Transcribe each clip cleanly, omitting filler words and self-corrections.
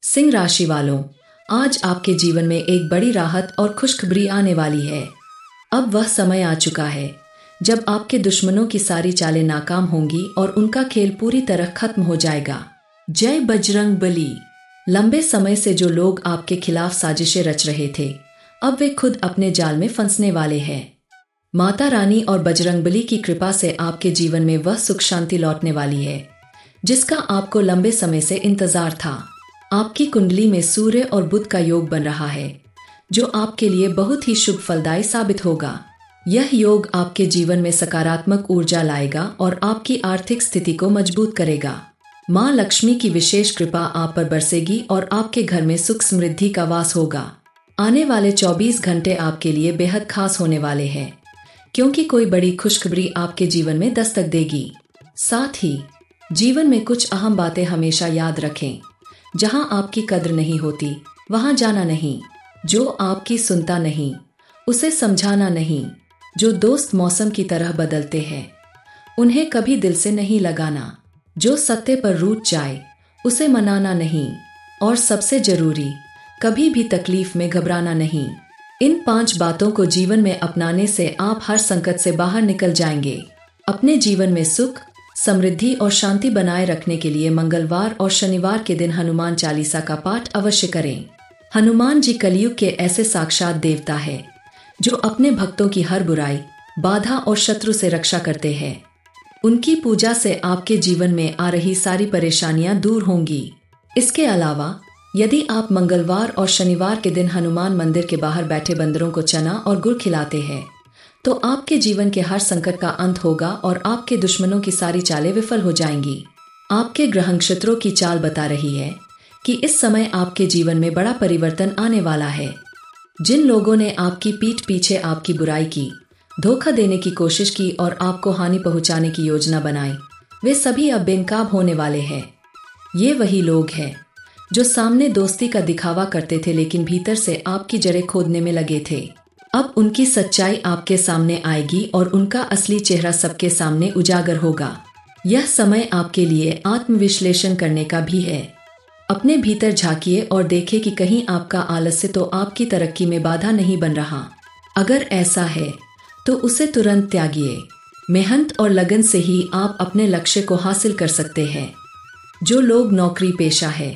सिंह राशि वालों, आज आपके जीवन में एक बड़ी राहत और खुशखबरी आने वाली है। अब वह समय आ चुका है जब आपके दुश्मनों की सारी चालें नाकाम होंगी और उनका खेल पूरी तरह खत्म हो जाएगा। जय बजरंग बली। लंबे समय से जो लोग आपके खिलाफ साजिशें रच रहे थे, अब वे खुद अपने जाल में फंसने वाले हैं। माता रानी और बजरंगबली की कृपा से आपके जीवन में वह सुख शांति लौटने वाली है जिसका आपको लंबे समय से इंतजार था। आपकी कुंडली में सूर्य और बुध का योग बन रहा है जो आपके लिए बहुत ही शुभ फलदायी साबित होगा। यह योग आपके जीवन में सकारात्मक ऊर्जा लाएगा और आपकी आर्थिक स्थिति को मजबूत करेगा। माँ लक्ष्मी की विशेष कृपा आप पर बरसेगी और आपके घर में सुख समृद्धि का वास होगा। आने वाले 24 घंटे आपके लिए बेहद खास होने वाले हैं क्योंकि कोई बड़ी खुशखबरी आपके जीवन में दस्तक देगी। साथ ही जीवन में कुछ अहम बातें हमेशा याद रखें। जहां आपकी कद्र नहीं होती वहां जाना नहीं। जो आपकी सुनता नहीं उसे समझाना नहीं। जो दोस्त मौसम की तरह बदलते हैं उन्हें कभी दिल से नहीं लगाना। जो सत्य पर रूठ जाए उसे मनाना नहीं। और सबसे जरूरी, कभी भी तकलीफ में घबराना नहीं। इन 5 बातों को जीवन में अपनाने से आप हर संकट से बाहर निकल जाएंगे। अपने जीवन में सुख, समृद्धि और शांति बनाए रखने के लिए मंगलवार और शनिवार के दिन हनुमान चालीसा का पाठ अवश्य करें। हनुमान जी कलयुग के ऐसे साक्षात देवता है जो अपने भक्तों की हर बुराई, बाधा और शत्रु से रक्षा करते हैं। उनकी पूजा से आपके जीवन में आ रही सारी परेशानियां दूर होंगी। इसके अलावा यदि आप मंगलवार और शनिवार के दिन हनुमान मंदिर के बाहर बैठे बंदरों को चना और गुड़ खिलाते हैं तो आपके जीवन के हर संकट का अंत होगा और आपके दुश्मनों की सारी चालें विफल हो जाएंगी। आपके ग्रह नक्षत्रों की चाल बता रही है कि इस समय आपके जीवन में बड़ा परिवर्तन आने वाला है। जिन लोगों ने आपकी पीठ पीछे आपकी बुराई की, धोखा देने की कोशिश की और आपको हानि पहुंचाने की योजना बनाई, वे सभी अब बेनकाब होने वाले हैं। ये वही लोग हैं जो सामने दोस्ती का दिखावा करते थे लेकिन भीतर से आपकी जड़ें खोदने में लगे थे। अब उनकी सच्चाई आपके सामने आएगी और उनका असली चेहरा सबके सामने उजागर होगा। यह समय आपके लिए आत्मविश्लेषण करने का भी है। अपने भीतर झांकिए और देखें कि कहीं आपका आलस्य तो आपकी तरक्की में बाधा नहीं बन रहा। अगर ऐसा है तो उसे तुरंत त्यागिए। मेहनत और लगन से ही आप अपने लक्ष्य को हासिल कर सकते हैं। जो लोग नौकरी पेशा है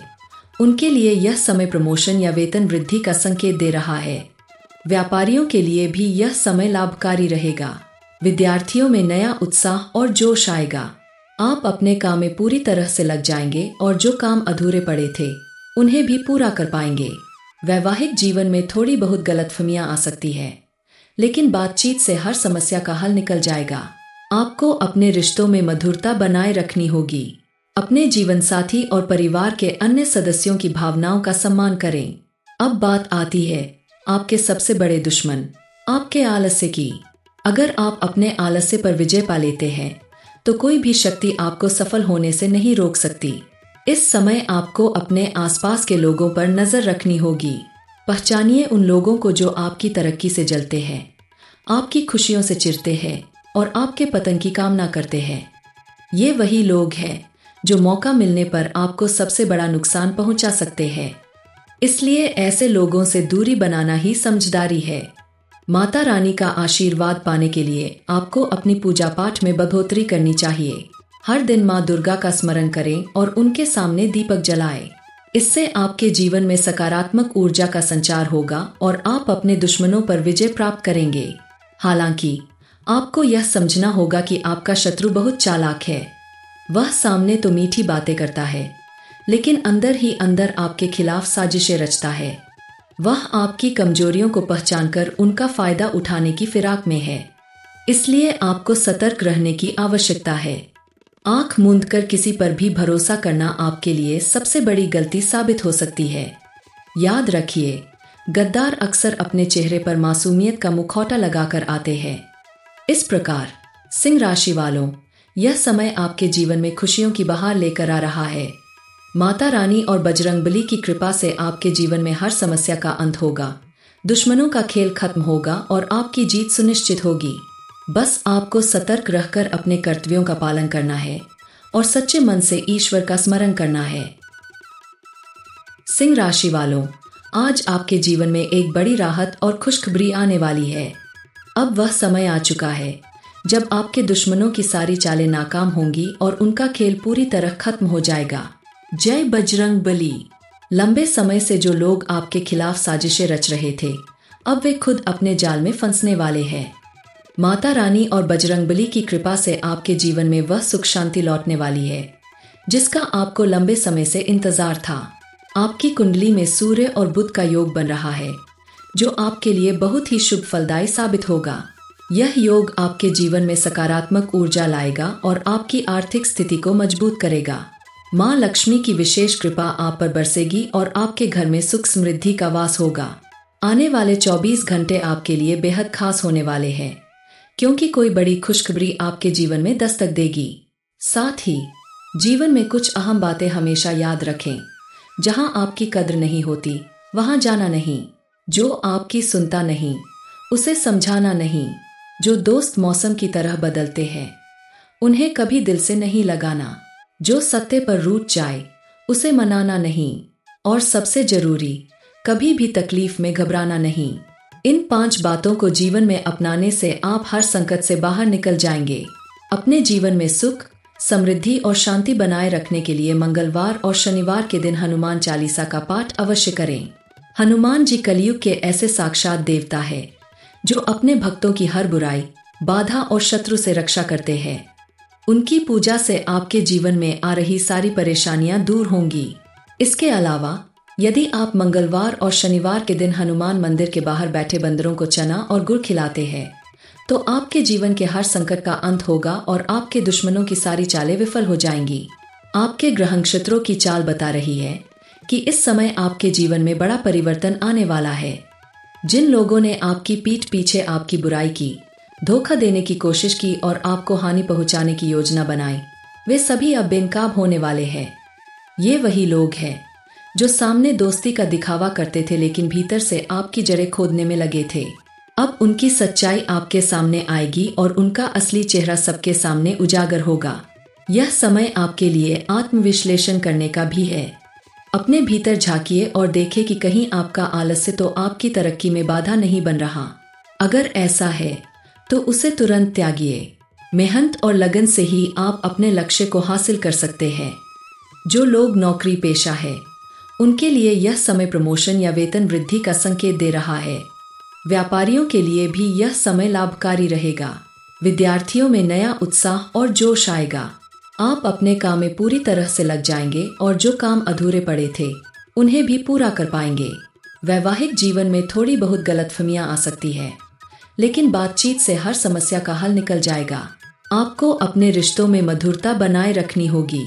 उनके लिए यह समय प्रमोशन या वेतन वृद्धि का संकेत दे रहा है। व्यापारियों के लिए भी यह समय लाभकारी रहेगा। विद्यार्थियों में नया उत्साह और जोश आएगा। आप अपने काम में पूरी तरह से लग जाएंगे और जो काम अधूरे पड़े थे उन्हें भी पूरा कर पाएंगे। वैवाहिक जीवन में थोड़ी बहुत गलतफहमियां आ सकती है लेकिन बातचीत से हर समस्या का हल निकल जाएगा। आपको अपने रिश्तों में मधुरता बनाए रखनी होगी। अपने जीवन साथी और परिवार के अन्य सदस्यों की भावनाओं का सम्मान करें। अब बात आती है आपके सबसे बड़े दुश्मन, आपके आलस्य की। अगर आप अपने आलस्य पर विजय पा लेते हैं तो कोई भी शक्ति आपको सफल होने से नहीं रोक सकती। इस समय आपको अपने आसपास के लोगों पर नजर रखनी होगी। पहचानिए उन लोगों को जो आपकी तरक्की से जलते हैं, आपकी खुशियों से चिढ़ते हैं और आपके पतन की कामना करते हैं। ये वही लोग हैं जो मौका मिलने पर आपको सबसे बड़ा नुकसान पहुंचा सकते हैं। इसलिए ऐसे लोगों से दूरी बनाना ही समझदारी है। माता रानी का आशीर्वाद पाने के लिए आपको अपनी पूजा पाठ में बढ़ोतरी करनी चाहिए। हर दिन माँ दुर्गा का स्मरण करें और उनके सामने दीपक जलाएं। इससे आपके जीवन में सकारात्मक ऊर्जा का संचार होगा और आप अपने दुश्मनों पर विजय प्राप्त करेंगे। हालांकि आपको यह समझना होगा कि आपका शत्रु बहुत चालाक है। वह सामने तो मीठी बातें करता है लेकिन अंदर ही अंदर आपके खिलाफ साजिशें रचता है। वह आपकी कमजोरियों को पहचानकर उनका फायदा उठाने की फिराक में है। इसलिए आपको सतर्क रहने की आवश्यकता है। आंख मूंद कर किसी पर भी भरोसा करना आपके लिए सबसे बड़ी गलती साबित हो सकती है। याद रखिए, गद्दार अक्सर अपने चेहरे पर मासूमियत का मुखौटा लगाकर आते हैं। इस प्रकार सिंह राशि वालों, यह समय आपके जीवन में खुशियों की बहार लेकर आ रहा है। माता रानी और बजरंगबली की कृपा से आपके जीवन में हर समस्या का अंत होगा। दुश्मनों का खेल खत्म होगा और आपकी जीत सुनिश्चित होगी। बस आपको सतर्क रहकर अपने कर्तव्यों का पालन करना है और सच्चे मन से ईश्वर का स्मरण करना है। सिंह राशि वालों, आज आपके जीवन में एक बड़ी राहत और खुशखबरी आने वाली है। अब वह समय आ चुका है जब आपके दुश्मनों की सारी चालें नाकाम होंगी और उनका खेल पूरी तरह खत्म हो जाएगा। जय बजरंग बली। लंबे समय से जो लोग आपके खिलाफ साजिशें रच रहे थे, अब वे खुद अपने जाल में फंसने वाले हैं। माता रानी और बजरंगबली की कृपा से आपके जीवन में वह सुख शांति लौटने वाली है जिसका आपको लंबे समय से इंतजार था। आपकी कुंडली में सूर्य और बुध का योग बन रहा है जो आपके लिए बहुत ही शुभ फलदायी साबित होगा। यह योग आपके जीवन में सकारात्मक ऊर्जा लाएगा और आपकी आर्थिक स्थिति को मजबूत करेगा। माँ लक्ष्मी की विशेष कृपा आप पर बरसेगी और आपके घर में सुख समृद्धि का वास होगा। आने वाले 24 घंटे आपके लिए बेहद खास होने वाले हैं क्योंकि कोई बड़ी खुशखबरी आपके जीवन में दस्तक देगी। साथ ही जीवन में कुछ अहम बातें हमेशा याद रखें। जहां आपकी कद्र नहीं होती वहां जाना नहीं। जो आपकी सुनता नहीं उसे समझाना नहीं। जो दोस्त मौसम की तरह बदलते हैं उन्हें कभी दिल से नहीं लगाना। जो सत्य पर रूठ जाए उसे मनाना नहीं। और सबसे जरूरी, कभी भी तकलीफ में घबराना नहीं। इन 5 बातों को जीवन में अपनाने से आप हर संकट से बाहर निकल जाएंगे। अपने जीवन में सुख, समृद्धि और शांति बनाए रखने के लिए मंगलवार और शनिवार के दिन हनुमान चालीसा का पाठ अवश्य करें। हनुमान जी कलयुग के ऐसे साक्षात देवता है जो अपने भक्तों की हर बुराई, बाधा और शत्रु से रक्षा करते हैं। उनकी पूजा से आपके जीवन में आ रही सारी परेशानियां दूर होंगी। इसके अलावा यदि आप मंगलवार और शनिवार के दिन हनुमान मंदिर के बाहर बैठे बंदरों को चना और गुड़ खिलाते हैं तो आपके जीवन के हर संकट का अंत होगा और आपके दुश्मनों की सारी चालें विफल हो जाएंगी। आपके ग्रह नक्षत्रों की चाल बता रही है कि इस समय आपके जीवन में बड़ा परिवर्तन आने वाला है। जिन लोगों ने आपकी पीठ पीछे आपकी बुराई की, धोखा देने की कोशिश की और आपको हानि पहुंचाने की योजना बनाई, वे सभी अब बेनकाब होने वाले हैं। ये वही लोग हैं जो सामने दोस्ती का दिखावा करते थे लेकिन भीतर से आपकी जड़ें खोदने में लगे थे। अब उनकी सच्चाई आपके सामने आएगी और उनका असली चेहरा सबके सामने उजागर होगा। यह समय आपके लिए आत्मविश्लेषण करने का भी है। अपने भीतर झांकिए और देखें कि कहीं आपका आलस्य तो आपकी तरक्की में बाधा नहीं बन रहा। अगर ऐसा है तो उसे तुरंत त्यागिए। मेहनत और लगन से ही आप अपने लक्ष्य को हासिल कर सकते हैं। जो लोग नौकरी पेशा है उनके लिए यह समय प्रमोशन या वेतन वृद्धि का संकेत दे रहा है। व्यापारियों के लिए भी यह समय लाभकारी रहेगा। विद्यार्थियों में नया उत्साह और जोश आएगा। आप अपने काम में पूरी तरह से लग जाएंगे और जो काम अधूरे पड़े थे उन्हें भी पूरा कर पाएंगे। वैवाहिक जीवन में थोड़ी बहुत गलतफहमियां आ सकती है लेकिन बातचीत से हर समस्या का हल निकल जाएगा। आपको अपने रिश्तों में मधुरता बनाए रखनी होगी।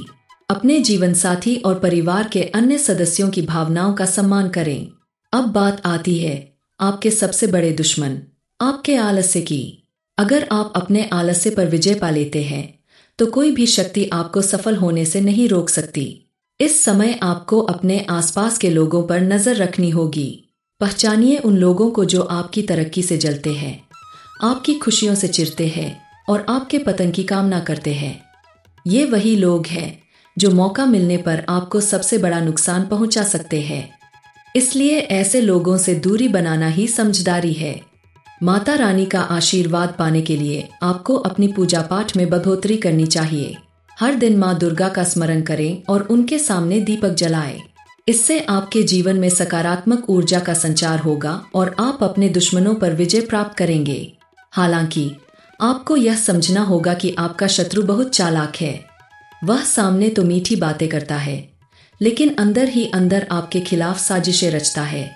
अपने जीवन साथी और परिवार के अन्य सदस्यों की भावनाओं का सम्मान करें। अब बात आती है आपके सबसे बड़े दुश्मन, आपके आलस्य की। अगर आप अपने आलस्य पर विजय पा लेते हैं तो कोई भी शक्ति आपको सफल होने से नहीं रोक सकती। इस समय आपको अपने आसपास के लोगों पर नजर रखनी होगी। पहचानिए उन लोगों को जो आपकी तरक्की से जलते हैं, आपकी खुशियों से चिढ़ते हैं और आपके पतन की कामना करते हैं। ये वही लोग हैं जो मौका मिलने पर आपको सबसे बड़ा नुकसान पहुंचा सकते हैं। इसलिए ऐसे लोगों से दूरी बनाना ही समझदारी है। माता रानी का आशीर्वाद पाने के लिए आपको अपनी पूजा पाठ में बढ़ोतरी करनी चाहिए। हर दिन माँ दुर्गा का स्मरण करें और उनके सामने दीपक जलाएं। इससे आपके जीवन में सकारात्मक ऊर्जा का संचार होगा और आप अपने दुश्मनों पर विजय प्राप्त करेंगे। हालांकि आपको यह समझना होगा कि आपका शत्रु बहुत चालाक है। वह सामने तो मीठी बातें करता है लेकिन अंदर ही अंदर आपके खिलाफ साजिशें रचता है।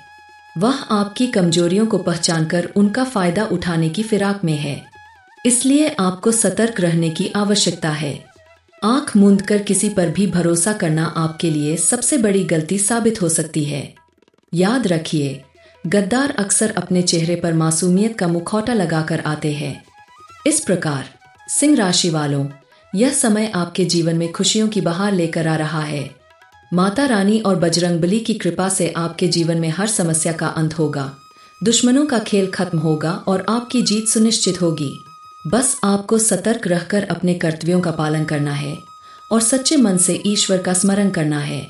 वह आपकी कमजोरियों को पहचानकर उनका फायदा उठाने की फिराक में है। इसलिए आपको सतर्क रहने की आवश्यकता है। आंख मूंद कर किसी पर भी भरोसा करना आपके लिए सबसे बड़ी गलती साबित हो सकती है। याद रखिए, गद्दार अक्सर अपने चेहरे पर मासूमियत का मुखौटा लगाकर आते हैं। इस प्रकार सिंह राशि वालों, यह समय आपके जीवन में खुशियों की बहार लेकर आ रहा है। माता रानी और बजरंगबली की कृपा से आपके जीवन में हर समस्या का अंत होगा। दुश्मनों का खेल खत्म होगा और आपकी जीत सुनिश्चित होगी। बस आपको सतर्क रहकर अपने कर्तव्यों का पालन करना है और सच्चे मन से ईश्वर का स्मरण करना है।